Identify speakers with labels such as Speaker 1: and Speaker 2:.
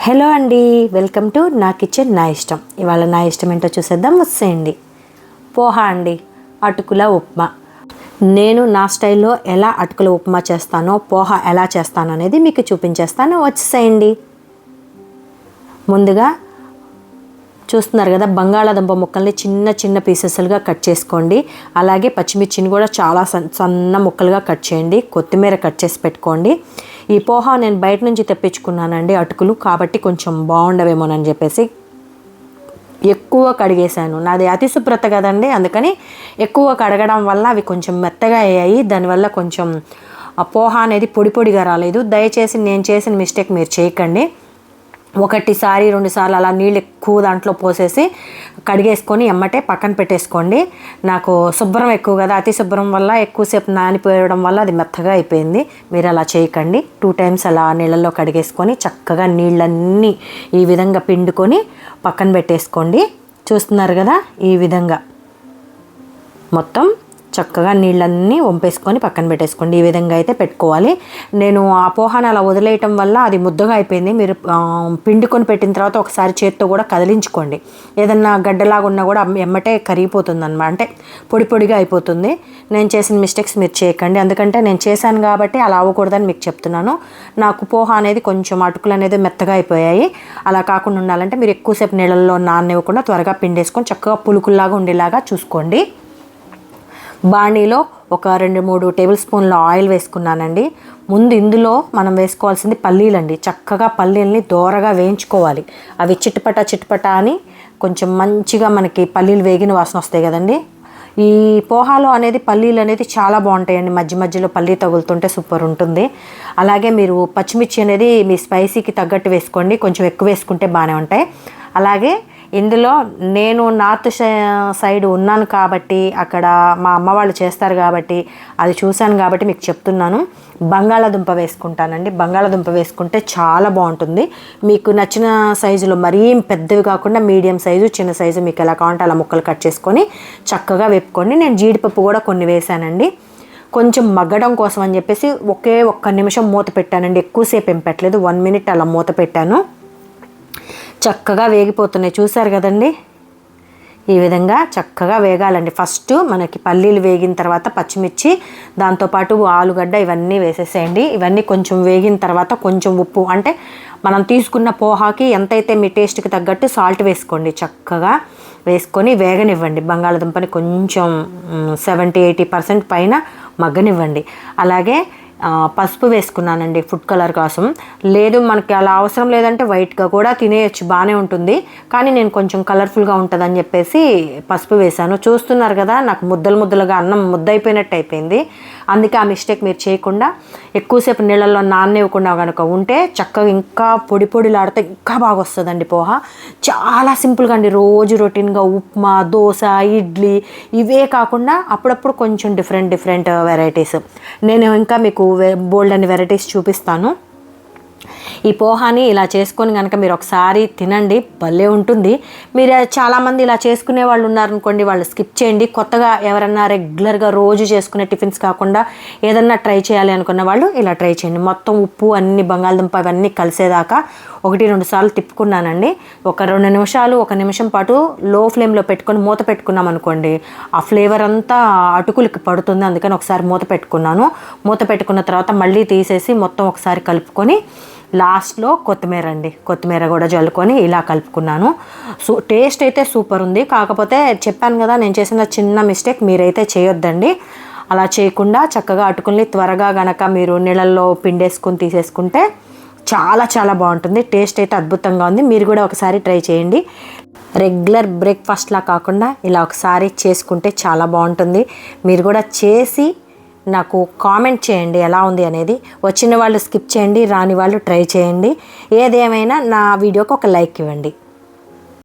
Speaker 1: Hello అండి, welcome to నా kitchen నా ఇష్టం. ఇవాళ నా ఇష్టం ఏంటో చూసేద్దాం, వచ్చేయండి. పోహా అండి, అటుకుల ఉప్మా. నేను నా స్టైల్లో ఎలా అటుకుల ఉప్మా చేస్తానో, పోహా ఎలా చేస్తానో అనేది మీకు చూపించేస్తాను, వచ్చేసేయండి. ముందుగా చూస్తున్నారు కదా, బంగాళాదుంప ముక్కల్ని చిన్న చిన్న పీసెస్లుగా కట్ చేసుకోండి. అలాగే పచ్చిమిర్చిని కూడా చాలా సన్న ముక్కలుగా కట్ చేయండి. కొత్తిమీర కట్ చేసి పెట్టుకోండి. ఈ పోహా నేను బయట నుంచి తెప్పించుకున్నానండి అటుకులు, కాబట్టి కొంచెం బాగుండవేమోనని చెప్పేసి ఎక్కువ కడిగేశాను. నాది అతి శుభ్రత కదండి, అందుకని ఎక్కువ కడగడం వల్ల అవి కొంచెం మెత్తగా అయ్యాయి. దానివల్ల కొంచెం ఆ పోహా అనేది పొడి పొడిగా రాలేదు. దయచేసి నేను చేసిన మిస్టేక్ మీరు చేయకండి. ఒకటిసారి 2 సార్లు అలా నీళ్ళు ఎక్కువ దాంట్లో పోసేసి కడిగేసుకొని ఎమ్మటే పక్కన పెట్టేసుకోండి. నాకు శుభ్రం ఎక్కువ కదా, అతి శుభ్రం వల్ల ఎక్కువసేపు నానిపోయడం వల్ల అది మెత్తగా అయిపోయింది. మీరు అలా చేయకండి. 2 టైమ్స్ అలా నీళ్ళల్లో కడిగేసుకొని చక్కగా నీళ్ళన్నీ ఈ విధంగా పిండుకొని పక్కన పెట్టేసుకోండి. చూస్తున్నారు కదా, ఈ విధంగా మొత్తం చక్కగా నీళ్ళన్నీ వంపేసుకొని పక్కన పెట్టేసుకోండి. ఈ విధంగా అయితే పెట్టుకోవాలి. నేను ఆ పోహాను అలా వదిలేయటం వల్ల అది ముద్దగా అయిపోయింది. మీరు పిండుకొని పెట్టిన తర్వాత ఒకసారి చేత్తో కూడా కదిలించుకోండి. ఏదన్నా గడ్డలాగా ఉన్నా కూడా ఎమ్మటే కరిగిపోతుంది అన్నమాట, అంటే పొడి పొడిగా అయిపోతుంది. నేను చేసిన మిస్టేక్స్ మీరు చేయకండి, ఎందుకంటే నేను చేశాను కాబట్టి అలా అవ్వకూడదని మీకు చెప్తున్నాను. నాకు పోహా అనేది కొంచెం అటుకులు అనేది మెత్తగా అయిపోయాయి. అలా కాకుండా ఉండాలంటే మీరు ఎక్కువసేపు నీళ్ళల్లో నాననివ్వకుండా త్వరగా పిండేసుకొని చక్కగా పులుకుల్లాగా ఉండేలాగా చూసుకోండి. బాణీలో ఒక 2-3 టేబుల్ స్పూన్ల ఆయిల్ వేసుకున్నానండి. ముందు ఇందులో మనం వేసుకోవాల్సింది పల్లీలండి. చక్కగా పల్లీలని దోరగా వేయించుకోవాలి. అవి చిటపట అని కొంచెం మంచిగా మనకి పల్లీలు వేగిన వాసన వస్తాయి కదండి. ఈ పోహాలో అనేది పల్లీలు అనేది చాలా బాగుంటాయండి. మధ్య మధ్యలో పల్లీ తగులుతుంటే సూపర్ ఉంటుంది. అలాగే మీరు పచ్చిమిర్చి అనేది మీ స్పైసీకి తగ్గట్టు వేసుకోండి, కొంచెం ఎక్కువ వేసుకుంటే బాగానే ఉంటాయి. అలాగే ఇందులో నేను నార్త్ సైడ్ ఉన్నాను కాబట్టి, అక్కడ మా అమ్మ వాళ్ళు చేస్తారు కాబట్టి అది చూశాను కాబట్టి మీకు చెప్తున్నాను. బంగాళాదుంప వేసుకుంటానండి. బంగాళాదుంప వేసుకుంటే చాలా బాగుంటుంది. మీకు నచ్చిన సైజులో, మరీ పెద్దవి కాకుండా మీడియం సైజు, చిన్న సైజు మీకు ఎలా కావాలంటే అలా ముక్కలు కట్ చేసుకొని చక్కగా వేపుకోండి. నేను జీడిపప్పు కూడా కొన్ని వేసానండి. కొంచెం మగ్గడం కోసం అని చెప్పేసి ఒక్క నిమిషం మూత పెట్టానండి. ఎక్కువసేపు ఏం పెట్టలేదు, 1 మినిట్ అలా మూత పెట్టాను. చక్కగా వేగిపోతున్నాయి, చూసారు కదండి. ఈ విధంగా చక్కగా వేగాలండి. ఫస్ట్ మనకి పల్లీలు వేగిన తర్వాత పచ్చిమిర్చి, దాంతోపాటు ఆలుగడ్డ ఇవన్నీ వేసేసేయండి. ఇవన్నీ కొంచెం వేగిన తర్వాత కొంచెం ఉప్పు, అంటే మనం తీసుకున్న పోహాకి ఎంతైతే మీ టేస్ట్కి తగ్గట్టు సాల్ట్ వేసుకోండి. చక్కగా వేసుకొని వేగనివ్వండి. బంగాళదుంపని కొంచెం 70-80% పైన మగ్గనివ్వండి. అలాగే పసుపు వేసుకున్నానండి ఫుడ్ కలర్ కోసం. లేదు మనకి అలా అవసరం లేదంటే వైట్గా కూడా తినేయచ్చు, బాగానే ఉంటుంది. కానీ నేను కొంచెం కలర్ఫుల్గా ఉంటుందని చెప్పేసి పసుపు వేశాను. చూస్తున్నారు కదా, నాకు ముద్దలుగా అన్నం ముద్దయిపోయినట్టు అయిపోయింది. అందుకే ఆ మిస్టేక్ మీరు చేయకుండా ఎక్కువసేపు నీళ్ళల్లో నాననివ్వకుండా కనుక ఉంటే చక్కగా ఇంకా పొడిలాడితే ఇంకా బాగా వస్తుందండి పోహా. చాలా సింపుల్గా అండి. రోజు రొటీన్గా ఉప్మా, దోశ, ఇడ్లీ ఇవే కాకుండా అప్పుడప్పుడు కొంచెం డిఫరెంట్ వెరైటీస్, నేను ఇంకా మీకు బోల్డ్ అని వెరైటీస్ చూపిస్తాను. ఈ పోహాని ఇలా చేసుకొని కనుక మీరు ఒకసారి తినండి, భలే ఉంటుంది. మీరు చాలామంది ఇలా చేసుకునే వాళ్ళు ఉన్నారనుకోండి, వాళ్ళు స్కిప్ చేయండి. కొత్తగా ఎవరన్నా రెగ్యులర్గా రోజు చేసుకునే టిఫిన్స్ కాకుండా ఏదన్నా ట్రై చేయాలి అనుకున్న వాళ్ళు ఇలా ట్రై చేయండి. మొత్తం ఉప్పు అన్ని బంగాళదుంప అవన్నీ కలిసేదాకా 1-2 సార్లు తిప్పుకున్నానండి. ఒక 2 నిమిషాలు, 1 నిమిషం పాటు లో ఫ్లేమ్లో పెట్టుకొని మూత పెట్టుకున్నాం అనుకోండి, ఆ ఫ్లేవర్ అంతా అటుకులకి పడుతుంది. అందుకని ఒకసారి మూత పెట్టుకున్నాను. మూత పెట్టుకున్న తర్వాత మళ్ళీ తీసేసి మొత్తం ఒకసారి కలుపుకొని లాస్ట్లో కొత్తిమీర కూడా జల్లుకొని ఇలా కలుపుకున్నాను. టేస్ట్ అయితే సూపర్ ఉంది. కాకపోతే చెప్పాను కదా, నేను చేసిన చిన్న మిస్టేక్ మీరైతే చేయొద్దండి. అలా చేయకుండా చక్కగా అటుకుల్ని త్వరగా గనక మీరు నీళ్ళల్లో పిండేసుకొని తీసేసుకుంటే చాలా బాగుంటుంది. టేస్ట్ అయితే అద్భుతంగా ఉంది. మీరు కూడా ఒకసారి ట్రై చేయండి. రెగ్యులర్ బ్రేక్ఫాస్ట్లా కాకుండా ఇలా ఒకసారి చేసుకుంటే చాలా బాగుంటుంది. మీరు కూడా చేసి నాకు కామెంట్ చేయండి ఎలా ఉంది అనేది. వచ్చిన వాళ్ళు స్కిప్ చేయండి, రాని వాళ్ళు ట్రై చేయండి. ఏదేమైనా నా వీడియోకి ఒక లైక్ ఇవ్వండి.